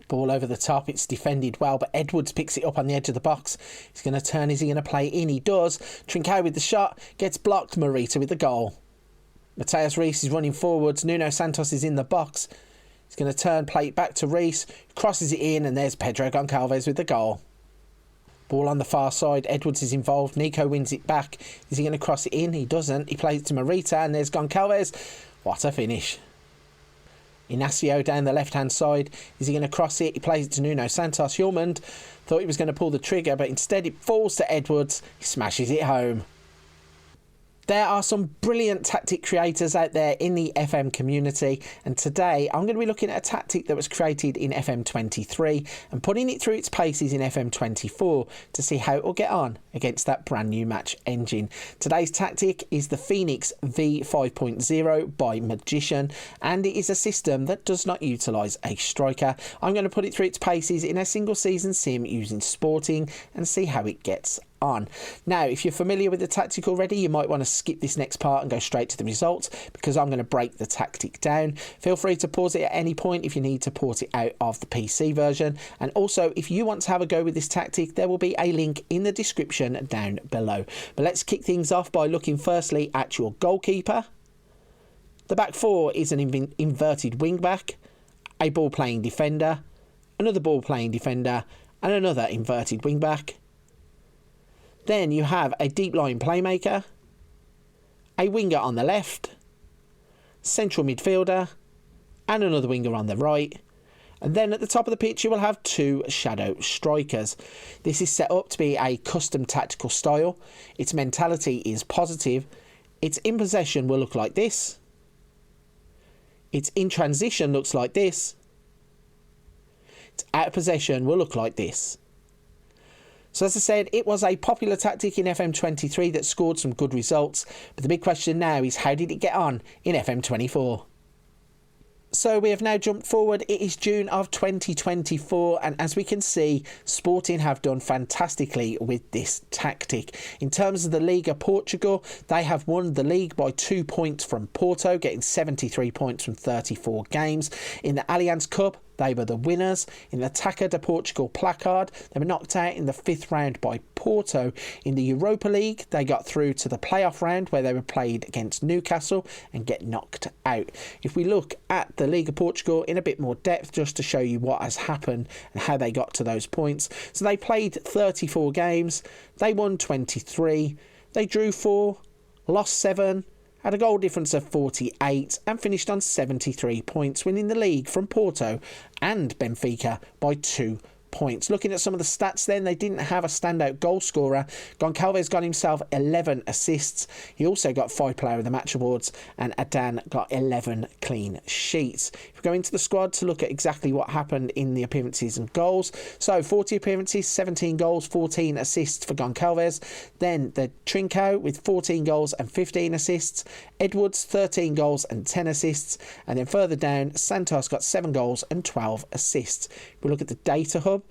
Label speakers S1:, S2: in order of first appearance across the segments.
S1: Ball over the top, it's defended well, but Edwards picks it up on the edge of the box. He's going to turn, is he going to play in? He does. Trincao with the shot, gets blocked, Morita with the goal. Mateus Reis is running forwards, Nuno Santos is in the box. He's going to turn, play it back to Reis, crosses it in, and there's Pedro Goncalves with the goal. Ball on the far side, Edwards is involved, Nico wins it back. Is he going to cross it in? He doesn't. He plays it to Morita, and there's Goncalves. What a finish. Inacio down the left-hand side. Is he going to cross it? He plays it to Nuno Santos. Hjulmand thought he was going to pull the trigger, but instead it falls to Edwards. He smashes it home. There are some brilliant tactic creators out there in the FM community, and today I'm going to be looking at a tactic that was created in FM23 and putting it through its paces in FM24 to see how it will get on against that brand new match engine. Today's tactic is the Phoenix v5.0 by Magician, and it is a system that does not utilise a striker. I'm going to put it through its paces in a single season sim using Sporting and see how it gets on. Now, if you're familiar with the tactic already, you might want to skip this next part and go straight to the results, because I'm going to break the tactic down. Feel free to pause it at any point if you need to port it out of the PC version, and also if you want to have a go with this tactic, there will be a link in the description down below. But let's kick things off by looking firstly at your goalkeeper. The back four is an inverted wing back, a ball playing defender, another ball playing defender, and another inverted wing back. Then you have a deep line playmaker, a winger on the left, central midfielder, and another winger on the right. And then at the top of the pitch you will have two shadow strikers. This is set up to be a custom tactical style. Its mentality is positive. Its in possession will look like this. Its in transition looks like this. Its out of possession will look like this. So as I said, it was a popular tactic in FM23 that scored some good results, but the big question now is how did it get on in FM24? So we have now jumped forward. It is June of 2024, and as we can see, Sporting have done fantastically with this tactic. In terms of the Liga Portugal, they have won the league by 2 points from Porto, getting 73 points from 34 games. In the Allianz Cup, they were the winners. In the Taça de Portugal placard, they were knocked out in the 5th round by Porto. In the Europa League, they got through to the playoff round where they were played against Newcastle and get knocked out. If we look at the Liga Portugal in a bit more depth, just to show you what has happened and how they got to those points. So they played 34 games, they won 23, they drew 4, lost 7, had a goal difference of 48 and finished on 73 points, winning the league from Porto and Benfica by 2 points. Looking at some of the stats then, they didn't have a standout goal scorer. Goncalves got himself 11 assists. He also got 5 Player of the Match awards, and Adan got 11 clean sheets. If we go into the squad to look at exactly what happened in the appearances and goals, so 40 appearances, 17 goals, 14 assists for Goncalves. Then the Trincao with 14 goals and 15 assists. Edwards 13 goals and 10 assists, and then further down Santos got 7 goals and 12 assists. If we look at the data hub,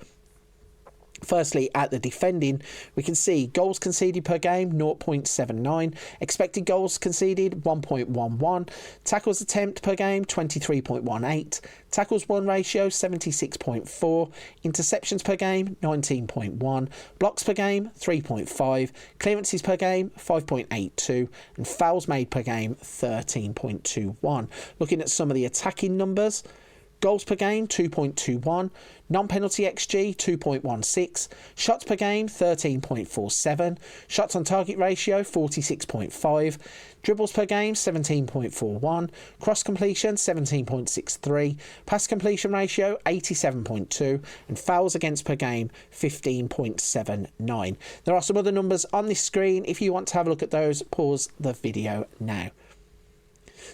S1: firstly, at the defending, we can see goals conceded per game 0.79, expected goals conceded 1.11, tackles attempt per game 23.18, tackles won ratio 76.4, interceptions per game 19.1, blocks per game 3.5, clearances per game 5.82, and fouls made per game 13.21. Looking at some of the attacking numbers, goals per game 2.21, non-penalty XG 2.16, shots per game 13.47, shots on target ratio 46.5, dribbles per game 17.41, cross completion 17.63, pass completion ratio 87.2, and fouls against per game 15.79. There are some other numbers on this screen. If you want to have a look at those, pause the video now.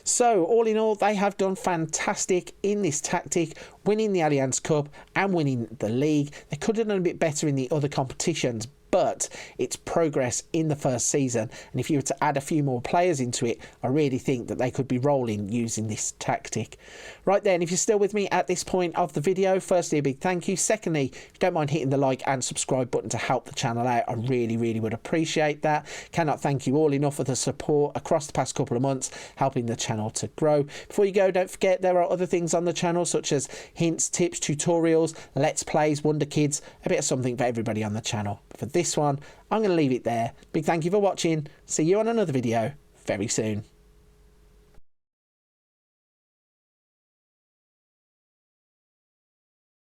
S1: So, all in all, they have done fantastic in this tactic, winning the Allianz Cup and winning the league. They could have done a bit better in the other competitions, but it's progress in the first season, and if you were to add a few more players into it, I really think that they could be rolling using this tactic. Right then, if you're still with me at this point of the video, firstly a big thank you. Secondly, if you don't mind hitting the like and subscribe button to help the channel out, I really would appreciate that. Cannot thank you all enough for the support across the past couple of months, helping the channel to grow. Before you go, don't forget there are other things on the channel such as hints, tips, tutorials, let's plays, wonder kids, a bit of something for everybody on the channel. But for this one, I'm going to leave it there. Big thank you for watching. See you on another video very soon.